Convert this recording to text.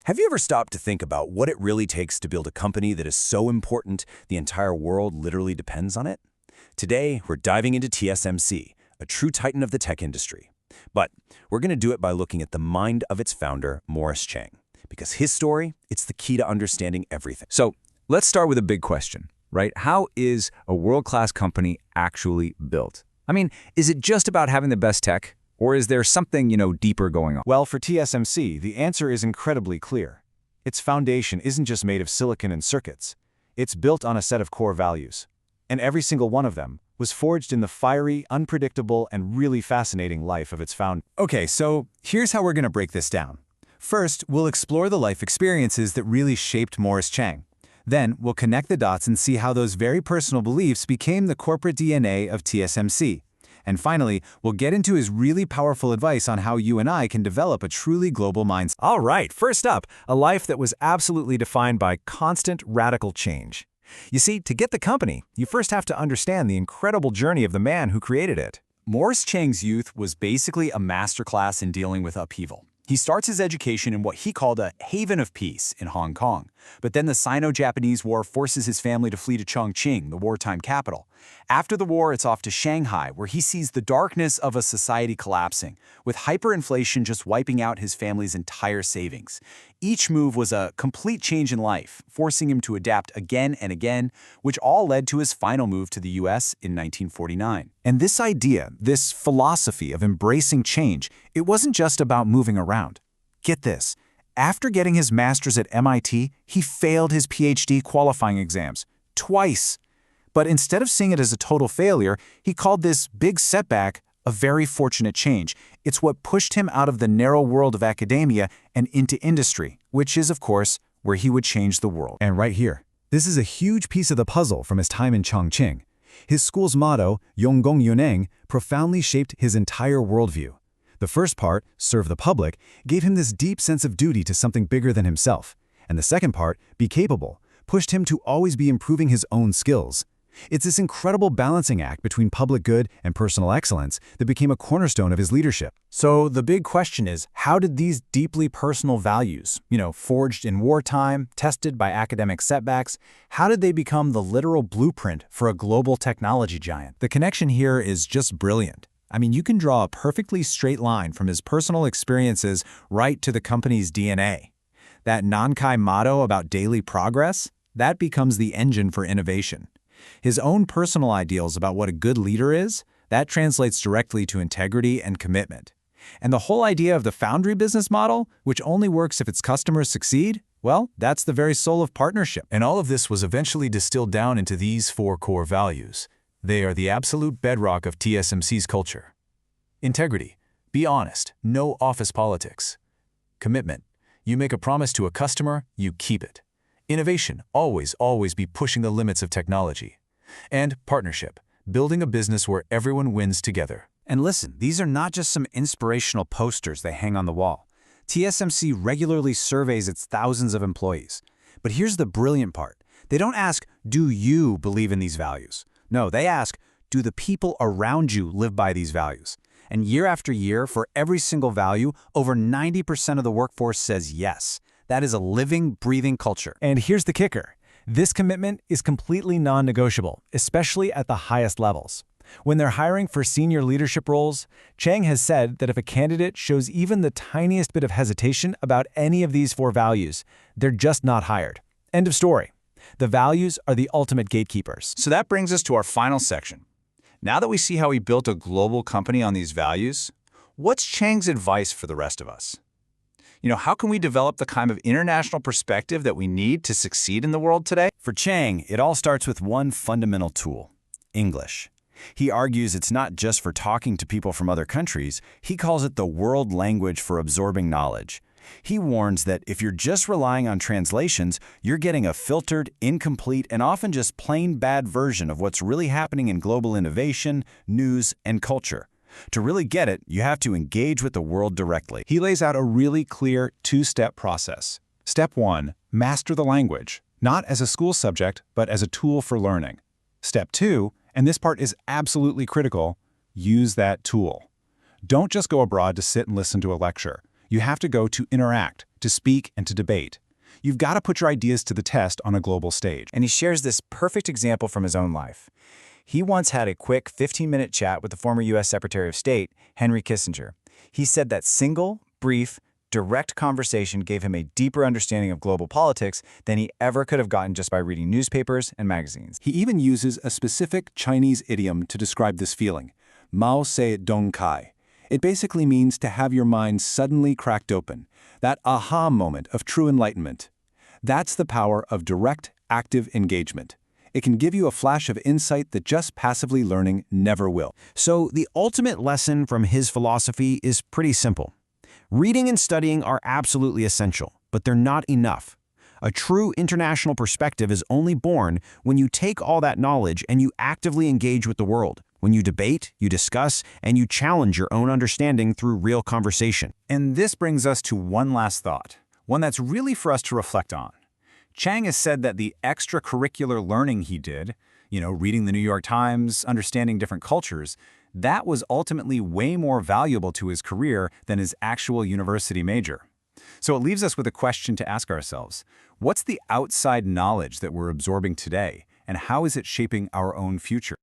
Have you ever stopped to think about what it really takes to build a company that is so important the entire world literally depends on it? Today, we're diving into TSMC, a true titan of the tech industry. But we're going to do it by looking at the mind of its founder, Morris Chang. Because his story, it's the key to understanding everything. So let's start with a big question, right? How is a world-class company actually built? I mean, is it just about having the best tech? Or is there something, deeper going on? Well, for TSMC, the answer is incredibly clear. Its foundation isn't just made of silicon and circuits. It's built on a set of core values. And every single one of them was forged in the fiery, unpredictable, and really fascinating life of its founder. Okay, so here's how we're going to break this down. First, we'll explore the life experiences that really shaped Morris Chang. Then, we'll connect the dots and see how those very personal beliefs became the corporate DNA of TSMC. And finally, we'll get into his really powerful advice on how you and I can develop a truly global mindset. All right, first up, a life that was absolutely defined by constant radical change. You see, to get the company, you first have to understand the incredible journey of the man who created it. Morris Chang's youth was basically a masterclass in dealing with upheaval. He starts his education in what he called a haven of peace in Hong Kong. But then the Sino-Japanese War forces his family to flee to Chongqing, the wartime capital. After the war, it's off to Shanghai, where he sees the darkness of a society collapsing, with hyperinflation just wiping out his family's entire savings. Each move was a complete change in life, forcing him to adapt again and again, which all led to his final move to the US in 1949. And this idea, this philosophy of embracing change, it wasn't just about moving around. Get this. After getting his master's at MIT, he failed his PhD qualifying exams twice. But instead of seeing it as a total failure, he called this big setback a very fortunate change. It's what pushed him out of the narrow world of academia and into industry, which is, of course, where he would change the world. And right here, this is a huge piece of the puzzle from his time in Chongqing. His school's motto, Yonggong Yuneng, profoundly shaped his entire worldview. The first part, serve the public, gave him this deep sense of duty to something bigger than himself. And the second part, be capable, pushed him to always be improving his own skills. It's this incredible balancing act between public good and personal excellence that became a cornerstone of his leadership. So the big question is, how did these deeply personal values, forged in wartime, tested by academic setbacks, how did they become the literal blueprint for a global technology giant? The connection here is just brilliant. I mean, you can draw a perfectly straight line from his personal experiences right to the company's DNA. That Nankai motto about daily progress, that becomes the engine for innovation. His own personal ideals about what a good leader is, that translates directly to integrity and commitment. And the whole idea of the foundry business model, which only works if its customers succeed, well, that's the very soul of partnership. And all of this was eventually distilled down into these 4 core values. They are the absolute bedrock of TSMC's culture. Integrity. Be honest. No office politics. Commitment. You make a promise to a customer, you keep it. Innovation. Always be pushing the limits of technology. And partnership. Building a business where everyone wins together. And listen, these are not just some inspirational posters they hang on the wall. TSMC regularly surveys its thousands of employees. But here's the brilliant part. They don't ask, do you believe in these values? No, they ask, do the people around you live by these values? And year after year, for every single value, over 90% of the workforce says yes. That is a living, breathing culture. And here's the kicker. This commitment is completely non-negotiable, especially at the highest levels. When they're hiring for senior leadership roles, Chang has said that if a candidate shows even the tiniest bit of hesitation about any of these 4 values, they're just not hired. End of story. The values are the ultimate gatekeepers. So that brings us to our final section. Now that we see how he built a global company on these values, what's Chang's advice for the rest of us? How can we develop the kind of international perspective that we need to succeed in the world today? For Chang, it all starts with one fundamental tool: English. He argues it's not just for talking to people from other countries. He calls it the world language for absorbing knowledge. He warns that if you're just relying on translations, you're getting a filtered, incomplete, and often just plain bad version of what's really happening in global innovation, news, and culture. To really get it, you have to engage with the world directly. He lays out a really clear 2-step process. Step 1, master the language, not as a school subject, but as a tool for learning. Step 2, and this part is absolutely critical, use that tool. Don't just go abroad to sit and listen to a lecture. You have to go to interact, to speak, and to debate. You've got to put your ideas to the test on a global stage. And he shares this perfect example from his own life. He once had a quick 15-minute chat with the former U.S. Secretary of State, Henry Kissinger. He said that single, brief, direct conversation gave him a deeper understanding of global politics than he ever could have gotten just by reading newspapers and magazines. He even uses a specific Chinese idiom to describe this feeling, Mao Se Dong Kai. It basically means to have your mind suddenly cracked open, that aha moment of true enlightenment. That's the power of direct, active engagement. It can give you a flash of insight that just passively learning never will. So the ultimate lesson from his philosophy is pretty simple. Reading and studying are absolutely essential, but they're not enough. A true international perspective is only born when you take all that knowledge and you actively engage with the world. When you debate, you discuss, and you challenge your own understanding through real conversation. And this brings us to one last thought, one that's really for us to reflect on. Chang has said that the extracurricular learning he did, reading the New York Times, understanding different cultures, that was ultimately way more valuable to his career than his actual university major. So it leaves us with a question to ask ourselves. What's the outside knowledge that we're absorbing today, and how is it shaping our own future?